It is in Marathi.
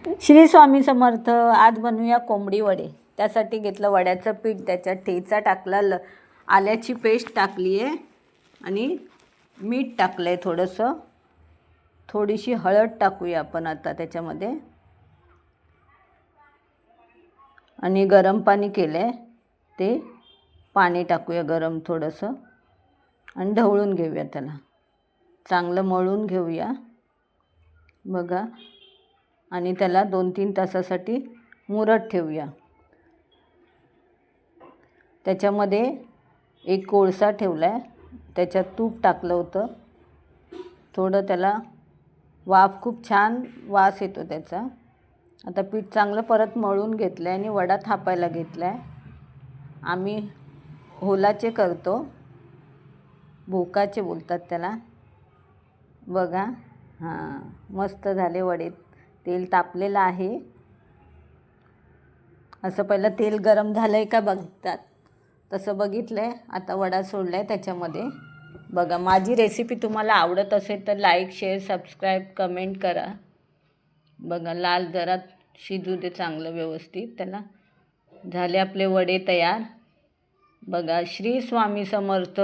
श्री स्वामी समर्थ. आज बनवूया कोंबडी वडे. त्यासाठी घेतलं वड्याचं पीठ, त्याच्यात ठेचा टाकला, आल्याची पेस्ट टाकली आहे आणि मीठ टाकलं आहे थोडंसं. थोडीशी हळद टाकूया आपण आता त्याच्यामध्ये आणि गरम पाणी केलं आहे ते पाणी टाकूया गरम थोडंसं आणि ढवळून घेऊया. त्याला चांगलं मळून घेऊया बघा आणि त्याला 2-3 तासासाठी मुरत ठेवूया. त्याच्यामध्ये एक कोळसा ठेवला आहे, त्याच्यात तूप टाकलं होतं थोडं. त्याला वाफ खूप छान वास येतो त्याचा. आता पीठ चांगलं परत मळून घेतलं आहे आणि वडा थापायला घेतला आहे. आम्ही होलाचे करतो, भोकाचे बोलतात त्याला बघा. हां, मस्त झाले वडे. तेल तापलेलं आहे. असं पहिलं तेल गरम झालं आहे का बघतात, तसं बघितलं आहे. आता वडा सोडला आहे त्याच्यामध्ये बघा. माझी रेसिपी तुम्हाला आवडत असेल तर लाईक, शेअर, सबस्क्राईब, कमेंट करा. बघा लाल जरा शिजू दे चांगलं व्यवस्थित. त्याला झाले आपले वडे तयार बघा. श्री स्वामी समर्थ.